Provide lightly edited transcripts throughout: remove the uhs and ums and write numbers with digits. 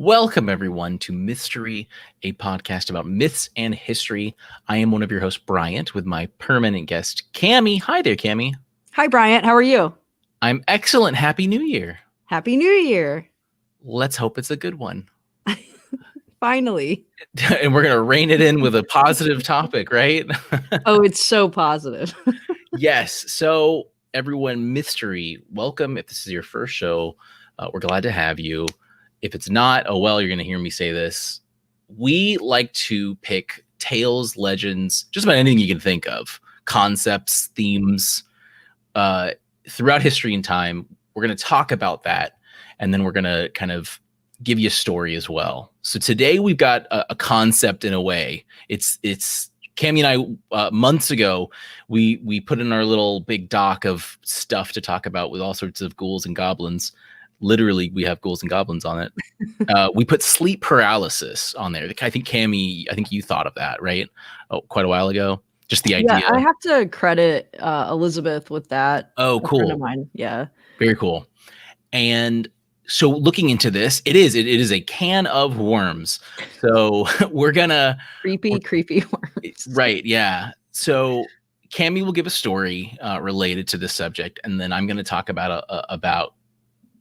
Welcome, everyone, to Mythstorie, a podcast about myths and history. I am one of your hosts, Bryant, with my permanent guest, Cammy. Hi there, Cammy. Hi, Bryant. How are you? I'm excellent. Happy New Year. Happy New Year. Let's hope it's a good one. Finally. And we're going to rein it in with a positive topic, right? Oh, it's so positive. Yes. So, everyone, Mythstorie, welcome. If this is your first show, we're glad to have you. If it's not, oh, well, you're going to hear me say this. We like to pick tales, legends, just about anything you can think of, concepts, themes, throughout history and time. We're going to talk about that, and then we're going to kind of give you a story as well. So today we've got a concept in a way. It's Cammy and I, months ago, we put in our little big doc of stuff to talk about with all sorts of ghouls and goblins. Literally, we have ghouls and goblins on it. We put sleep paralysis on there. I think, Cammy, you thought of that, right? Oh, quite a while ago. Just the idea. Yeah, I have to credit Elizabeth with that. Oh, cool. A friend of mine. Yeah. Very cool. And so looking into this, it is a can of worms. So we're gonna creepy worms. Right. Yeah. So Cammy will give a story related to this subject, and then I'm going to talk about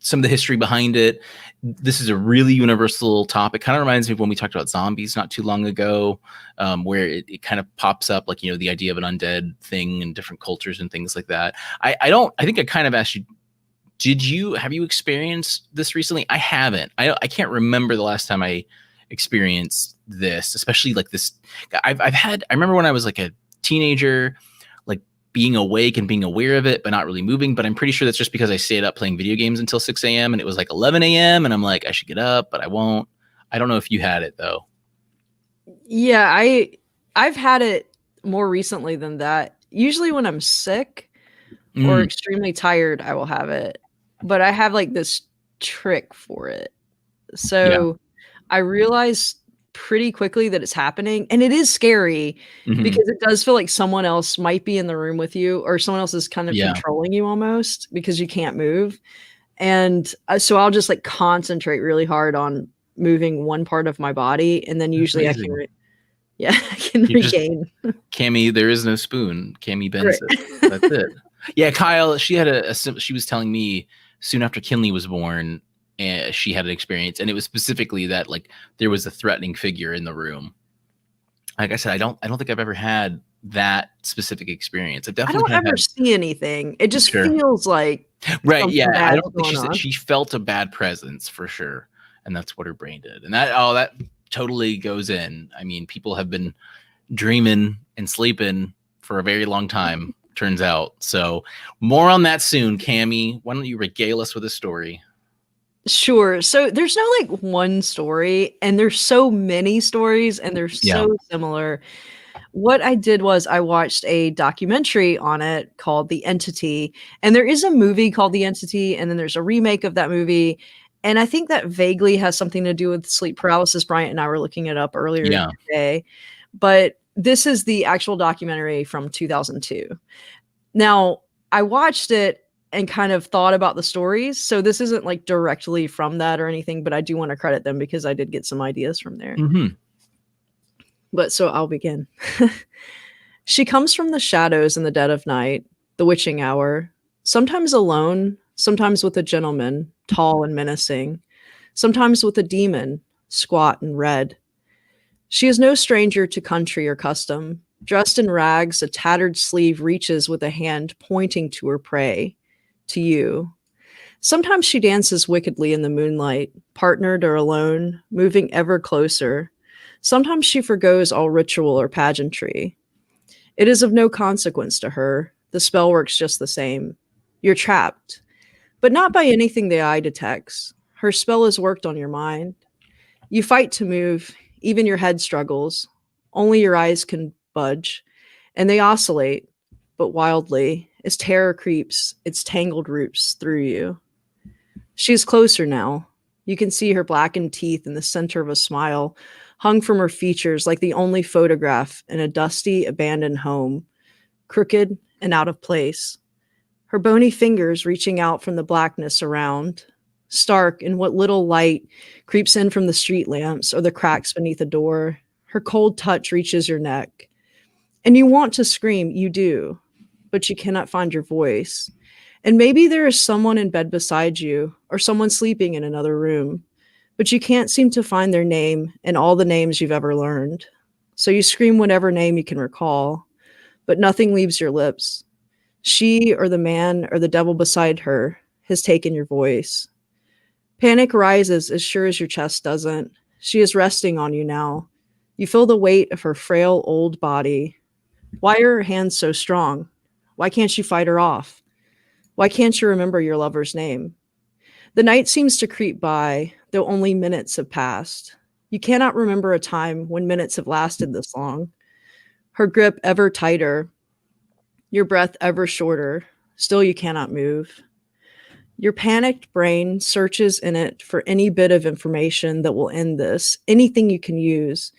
some of the history behind it. This is a really universal topic. Kind of reminds me of when we talked about zombies not too long ago, where it kind of pops up, like, the idea of an undead thing in different cultures and things like that. I think I kind of asked you, have you experienced this recently? I haven't. I can't remember the last time I experienced this, especially like this. I remember when I was like a teenager, being awake and being aware of it, but not really moving. But I'm pretty sure that's just because I stayed up playing video games until 6 a.m. and it was like 11 a.m. and I'm like, I should get up, but I won't. I don't know if you had it though. Yeah, I've had it more recently than that. Usually when I'm sick or extremely tired, I will have it. But I have like this trick for it. So I realized pretty quickly that it's happening, and it is scary because it does feel like someone else might be in the room with you, or someone else is kind of controlling you almost because you can't move. And so I'll just like concentrate really hard on moving one part of my body, and then usually I can regain. Cammy, there is no spoon. Cammy bends it. That's it. Yeah, Kyle, she was telling me soon after Kinley was born, and she had an experience, and it was specifically that like there was a threatening figure in the room. Like I said, I don't think I've ever had that specific experience. I don't ever see anything. It just feels like right. Yeah, I don't think she felt a bad presence for sure, and that's what her brain did. And that totally goes in. I mean, people have been dreaming and sleeping for a very long time, turns out. So more on that soon. Cammy, why don't you regale us with a story? Sure. So there's no like one story, and there's so many stories, and they're so similar. What I did was I watched a documentary on it called The Entity, and there is a movie called The Entity, and then there's a remake of that movie. And I think that vaguely has something to do with sleep paralysis. Bryant and I were looking it up earlier today, but this is the actual documentary from 2002. Now, I watched it and kind of thought about the stories. So this isn't like directly from that or anything, but I do want to credit them because I did get some ideas from there. But so I'll begin. She comes from the shadows in the dead of night, the witching hour, sometimes alone, sometimes with a gentleman, tall and menacing, sometimes with a demon, squat and red. She is no stranger to country or custom. Dressed in rags, a tattered sleeve reaches with a hand pointing to her prey. To you. Sometimes she dances wickedly in the moonlight, partnered or alone, moving ever closer. Sometimes she forgoes all ritual or pageantry. It is of no consequence to her. The spell works just the same. You're trapped, but not by anything the eye detects. Her spell is worked on your mind. You fight to move, even your head struggles. Only your eyes can budge, and they oscillate, but wildly, as terror creeps its tangled roots through you. She is closer now. You can see her blackened teeth in the center of a smile, hung from her features like the only photograph in a dusty, abandoned home, crooked and out of place. Her bony fingers reaching out from the blackness around. stark in what little light creeps in from the street lamps or the cracks beneath the door. Her cold touch reaches your neck. And you want to scream, you do, but you cannot find your voice. And maybe there is someone in bed beside you or someone sleeping in another room, but you can't seem to find their name in all the names you've ever learned. So you scream whatever name you can recall, but nothing leaves your lips. She or the man or the devil beside her has taken your voice. Panic rises as sure as your chest doesn't. She is resting on you now. You feel the weight of her frail old body. Why are her hands so strong? Why can't you fight her off? Why can't you remember your lover's name? The night seems to creep by, though only minutes have passed. You cannot remember a time when minutes have lasted this long. Her grip ever tighter, your breath ever shorter. Still you cannot move. Your panicked brain searches in it for any bit of information that will end this, anything you can use.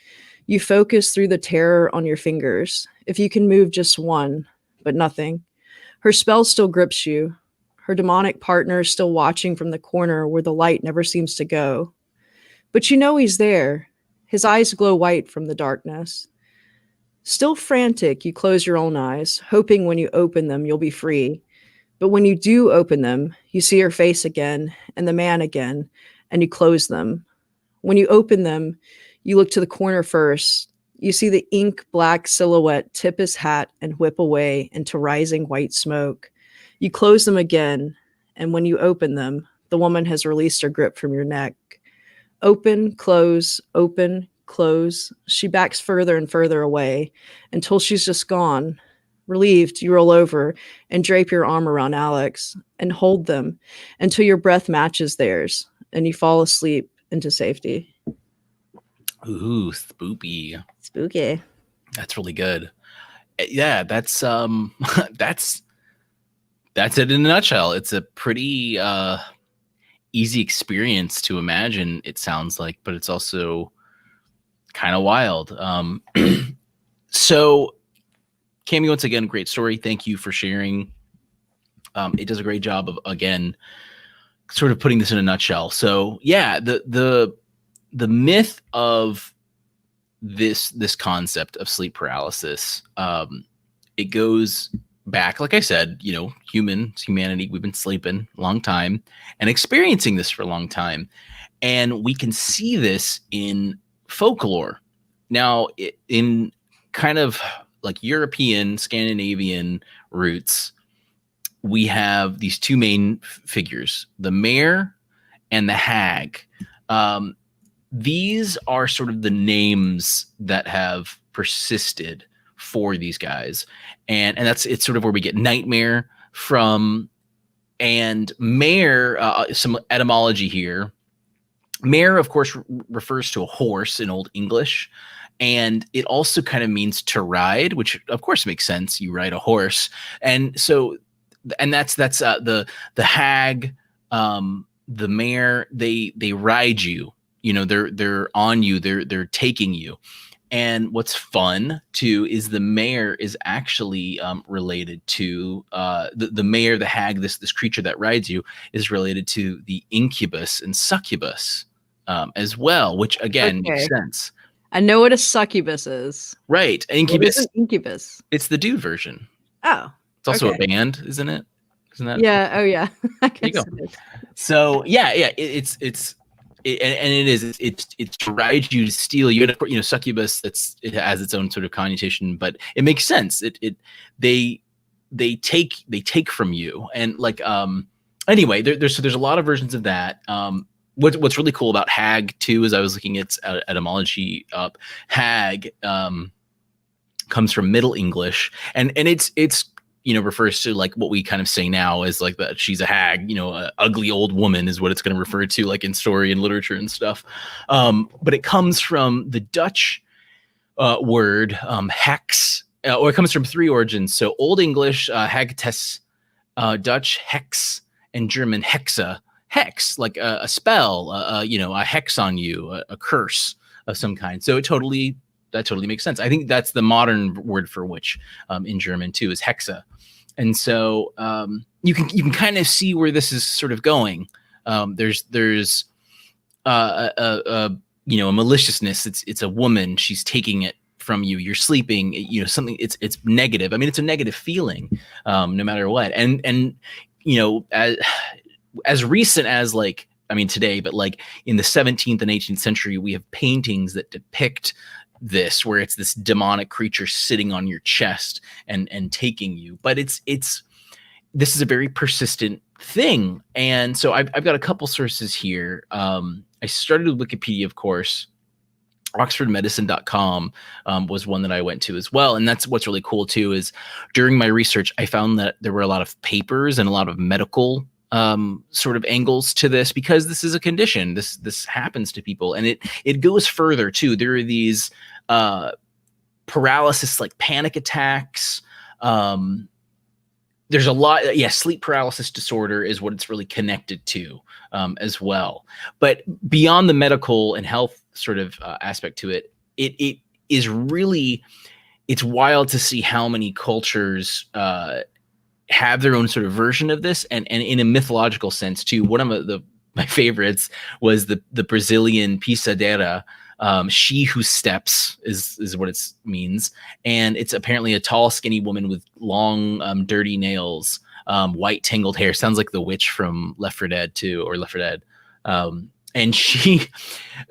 You focus through the terror on your fingers. If you can move just one, but nothing. Her spell still grips you. Her demonic partner is still watching from the corner where the light never seems to go. But you know he's there. His eyes glow white from the darkness. Still frantic, you close your own eyes, hoping when you open them you'll be free. But when you do open them, you see her face again and the man again, and you close them. When you open them, you look to the corner first. You see the ink black silhouette tip his hat and whip away into rising white smoke. You close them again, and when you open them, the woman has released her grip from your neck. Open, close, open, close. She backs further and further away until she's just gone. Relieved, you roll over and drape your arm around Alex and hold them until your breath matches theirs and you fall asleep into safety. Ooh, spoopy. Spooky. That's really good. Yeah, that's that's it in a nutshell. It's a pretty easy experience to imagine, it sounds like, but it's also kind of wild. So Cammy, once again, great story. Thank you for sharing. It does a great job of, again, sort of putting this in a nutshell. So yeah, the myth of this concept of sleep paralysis, it goes back, like I said, humanity, we've been sleeping a long time and experiencing this for a long time. And we can see this in folklore. Now, in kind of like European, Scandinavian roots, we have these two main figures, the Mare and the Hag. These are sort of the names that have persisted for these guys. And it's sort of where we get nightmare from. And Mare, some etymology here. Mare, of course, refers to a horse in Old English. And it also kind of means to ride, which of course makes sense. You ride a horse. And so, and that's the Hag, the Mare, they ride you. They're on you, they're taking you. And what's fun too is the Mare is actually related to the Mare, the Hag, this creature that rides you is related to the incubus and succubus as well, which again makes sense. I know what a succubus is. Right, incubus. What is an incubus? It's the dude version. Oh, it's also a band, isn't it? Isn't that? Yeah. Oh, yeah. I guess it is. So yeah, it's to ride you, to steal you. And succubus. It has its own sort of connotation, but it makes sense. They take from you, and like anyway, there's a lot of versions of that. What's really cool about Hag too, as I was looking at etymology up, Hag comes from Middle English, and it's refers to like what we kind of say now as like that she's a hag, a ugly old woman is what it's going to refer to, like in story and literature and stuff. But it comes from the Dutch word hex, or it comes from three origins. So Old English hagtes, Dutch hex, and German hexa. Hex, like a spell, a hex on you, a curse of some kind. So that totally makes sense. I think that's the modern word for witch in German too, is hexa. And so you can kind of see where this is sort of going. There's a maliciousness. It's a woman. She's taking it from you. You're sleeping. Something. It's negative. I mean, it's a negative feeling, no matter what. And as recent as today, but like in the 17th and 18th century, we have paintings that depict this, where it's this demonic creature sitting on your chest and taking you. But this is a very persistent thing. And so I've got a couple sources here. I started with Wikipedia, of course. OxfordMedicine.com was one that I went to as well. And that's what's really cool too, is during my research, I found that there were a lot of papers and a lot of medical sort of angles to this, because this is a condition. This happens to people, and it goes further too. There are these paralysis, like panic attacks. There's a lot. Sleep paralysis disorder is what it's really connected to as well. But beyond the medical and health sort of aspect to it, it is really, it's wild to see how many cultures have their own sort of version of this, and in a mythological sense too. One of my favorites was the Brazilian pisadeira. She who steps is what it means, and it's apparently a tall, skinny woman with long, dirty nails, white tangled hair. Sounds like the witch from Left 4 Dead 2 or Left 4 Dead. And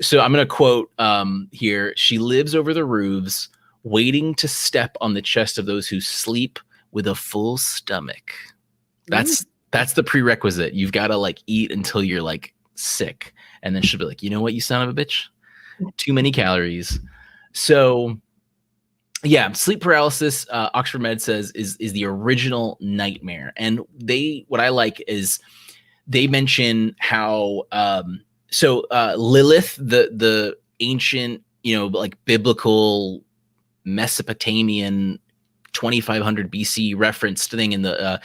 so I'm going to quote here. She lives over the roofs, waiting to step on the chest of those who sleep with a full stomach. That's the prerequisite. You've got to eat until you're sick, and then she'll be like, you know what, you son of a bitch, too many calories. So yeah, sleep paralysis, Oxford Med says, is the original nightmare. And what I like is they mention how Lilith, the ancient, biblical Mesopotamian 2500 BC referenced thing in the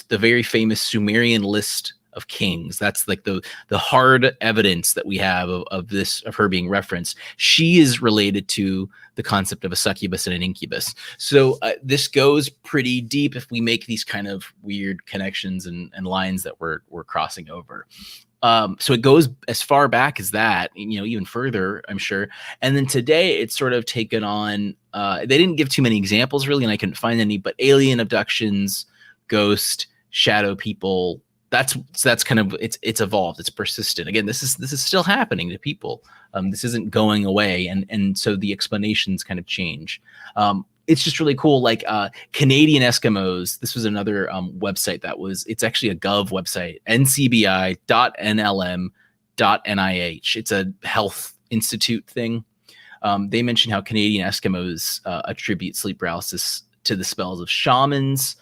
very famous Sumerian list of kings. That's like the hard evidence that we have of her being referenced. She is related to the concept of a succubus and an incubus. So this goes pretty deep if we make these kind of weird connections and lines that we're crossing over. So it goes as far back as that, even further, I'm sure. And then today it's sort of taken on, they didn't give too many examples really, and I couldn't find any, but alien abductions, ghost, shadow people, that's kind of, it's evolved. It's persistent. Again, this is still happening to people. This isn't going away. And so the explanations kind of change. It's just really cool. Canadian Eskimos, this was another website it's actually a Gov website, ncbi.nlm.nih. It's a health institute thing. They mention how Canadian Eskimos attribute sleep paralysis to the spells of shamans.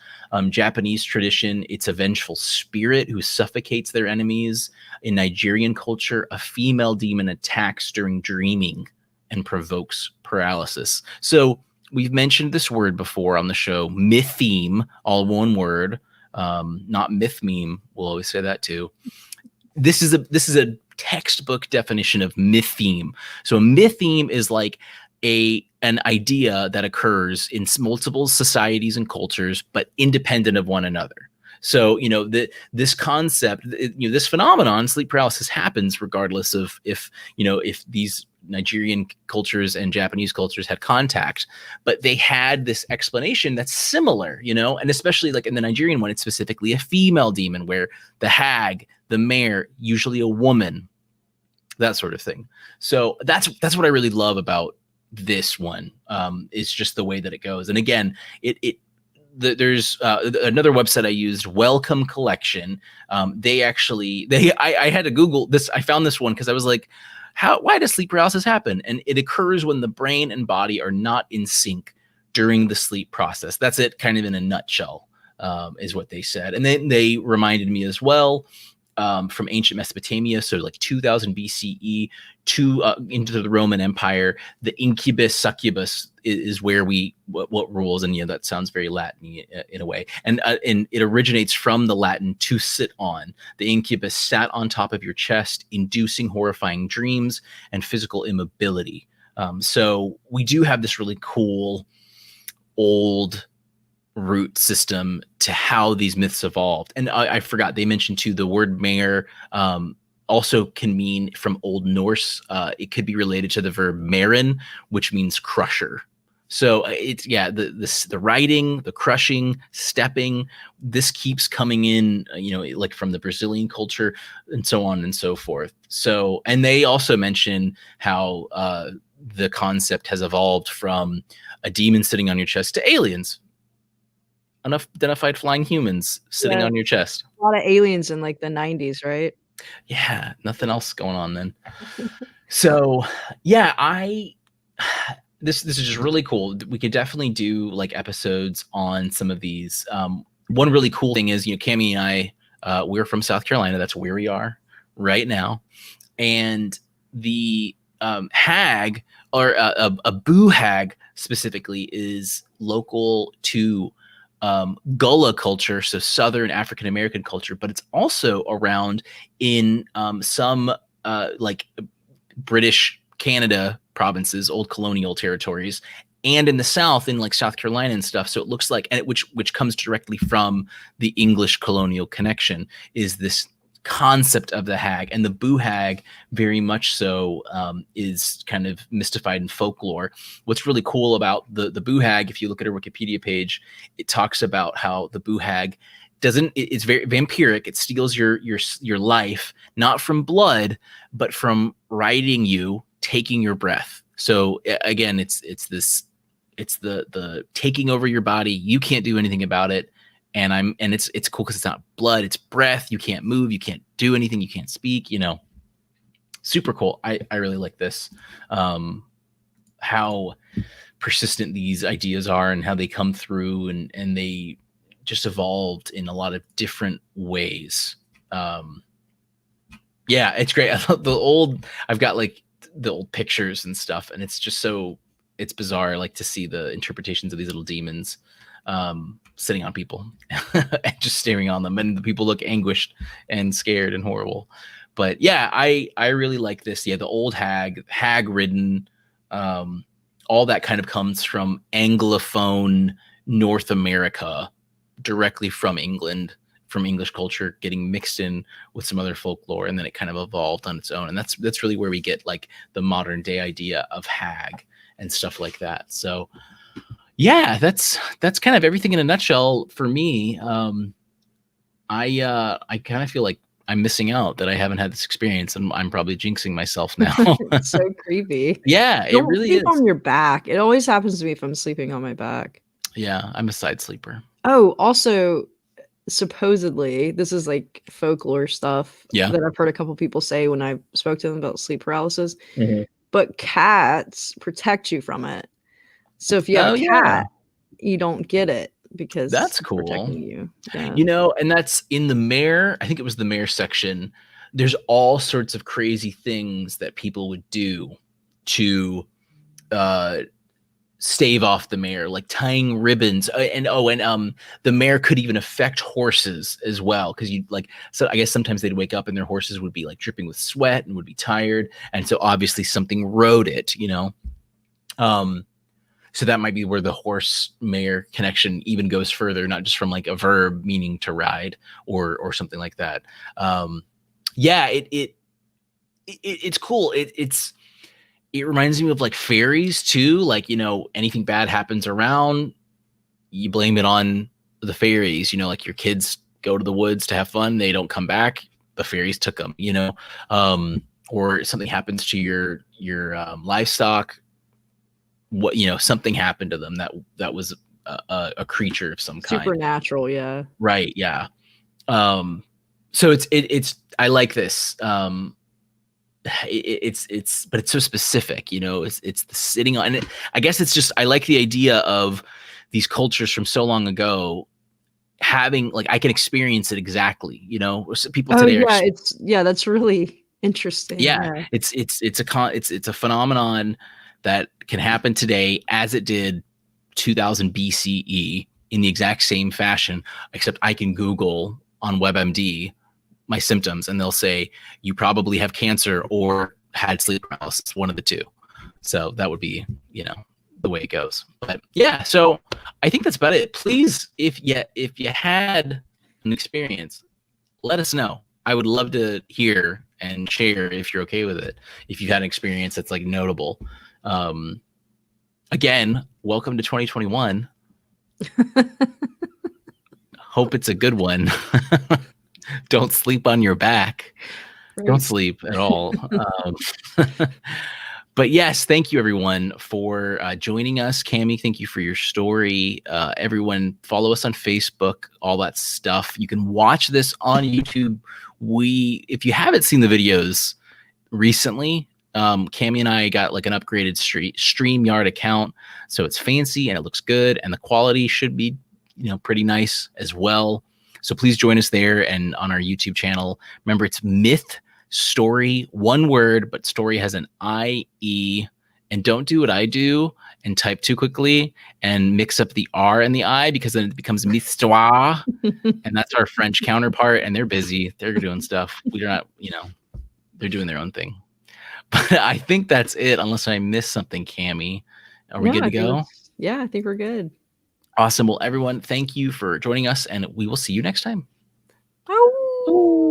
Japanese tradition, it's a vengeful spirit who suffocates their enemies. In Nigerian culture, a female demon attacks during dreaming and provokes paralysis. So we've mentioned this word before on the show, mytheme, all one word, not mytheme. We'll always say that too. This is a textbook definition of mytheme. So a mytheme is like an idea that occurs in multiple societies and cultures, but independent of one another. So, this concept, this phenomenon, sleep paralysis, happens regardless of if these Nigerian cultures and Japanese cultures had contact, but they had this explanation that's similar, and especially in the Nigerian one, it's specifically a female demon, where the hag, the mare, usually a woman, that sort of thing. So that's what I really love about this one, is just the way that it goes. And again, there's another website I used, Welcome Collection. I had to Google this. I found this one because I was like, why does sleep paralysis happen? And it occurs when the brain and body are not in sync during the sleep process. That's it, kind of in a nutshell, is what they said. And then they reminded me as well, from ancient Mesopotamia, so 2000 BCE into the Roman Empire, the incubus succubus is where what rules, and that sounds very Latin in a way, and it originates from the Latin to sit on. The incubus sat on top of your chest, inducing horrifying dreams and physical immobility. So we do have this really cool old root system to how these myths evolved. And I forgot, they mentioned too, the word Mare also can mean, from Old Norse, it could be related to the verb marin, which means crusher. So it's, yeah, the riding, the crushing, stepping, this keeps coming in, like from the Brazilian culture and so on and so forth. So, and they also mention how the concept has evolved from a demon sitting on your chest to aliens, unidentified flying humans sitting on your chest. A lot of aliens in like the 90s, right? Yeah, nothing else going on then. So, yeah, this is just really cool. We could definitely do like episodes on some of these. One really cool thing is, Cammy and I, we're from South Carolina. That's where we are right now. And the hag, or a boo hag specifically, is local to Gullah culture, so Southern African American culture, but it's also around in some like British Canada provinces, old colonial territories, and in the South, in like South Carolina and stuff. So it looks like, and which comes directly from the English colonial connection, is this concept of the hag. And the boo hag, very much so, is kind of mystified in folklore. What's really cool about the boo hag, if you look at her Wikipedia page, it talks about how the boo hag it's very vampiric. It steals your life, not from blood, but from riding you, taking your breath. So again, it's the taking over your body. You can't do anything about it. And it's cool because it's not blood, it's breath. You can't move, you can't do anything, you can't speak, super cool. I really like this. How persistent these ideas are and how they come through, and they just evolved in a lot of different ways. Yeah, it's great. I love I've got like the old pictures and stuff, and it's just it's bizarre, like, to see the interpretations of these little demons sitting on people and just staring on them, and the people look anguished and scared and horrible. But yeah, I really like this. Yeah, the old hag ridden, all that kind of comes from Anglophone North America, directly from England, from English culture, getting mixed in with some other folklore, and then it kind of evolved on its own. And that's really where we get like the modern day idea of hag and stuff like that. So yeah, that's kind of everything in a nutshell for me. I kind of feel like I'm missing out that I haven't had this experience, and I'm probably jinxing myself now. It's so creepy. Yeah, it really is. On your back. It always happens to me if I'm sleeping on my back. Yeah, I'm a side sleeper. Oh, also, supposedly, this is like folklore stuff that I've heard a couple people say when I spoke to them about sleep paralysis. Mm-hmm. But cats protect you from it. So if you have a cat, you don't get it because that's cool. Protecting you. Yeah. And that's in the Mare. I think it was the Mare section. There's all sorts of crazy things that people would do to stave off the Mare, like tying ribbons, and the Mare could even affect horses as well, because so I guess sometimes they'd wake up and their horses would be like dripping with sweat and would be tired, and so obviously something rode it, so that might be where the horse Mare connection even goes further, not just from like a verb meaning to ride or something like that. Yeah, it's cool. It reminds me of like fairies too. Like, anything bad happens around, you blame it on the fairies. Like your kids go to the woods to have fun, they don't come back, the fairies took them. Or something happens to your livestock. Something happened to them that was a creature of some kind. Supernatural, yeah. Right, yeah. So it's I like this. But it's so specific, it's the sitting on it. I guess it's just, I like the idea of these cultures from so long ago having, like, I can experience it exactly, people today that's really interesting. It's a phenomenon that can happen today as it did 2000 BCE in the exact same fashion, except I can Google on WebMD my symptoms and they'll say you probably have cancer or had sleep paralysis, one of the two. So that would be, the way it goes. But yeah, so I think that's about it. Please, if you had an experience, let us know. I would love to hear and share if you're okay with it. If you've had an experience that's like notable. Again, welcome to 2021. Hope it's a good one. Don't sleep on your back. Right. Don't sleep at all. But yes, thank you everyone for joining us. Cammy, thank you for your story. Everyone, follow us on Facebook, all that stuff. You can watch this on YouTube. If you haven't seen the videos recently, Cammy and I got like an upgraded StreamYard account, so it's fancy and it looks good, and the quality should be, pretty nice as well. So please join us there and on our YouTube channel. Remember, it's Mythstorie, one word, but story has an IE. And don't do what I do and type too quickly and mix up the R and the I, because then it becomes Mythstorie. And that's our French counterpart, and they're busy. They're doing stuff. We're not, they're doing their own thing. But I think that's it, unless I missed something, Cammy. Are we good to go? Yeah, I think we're good. Awesome. Well, everyone, thank you for joining us, and we will see you next time. Oh.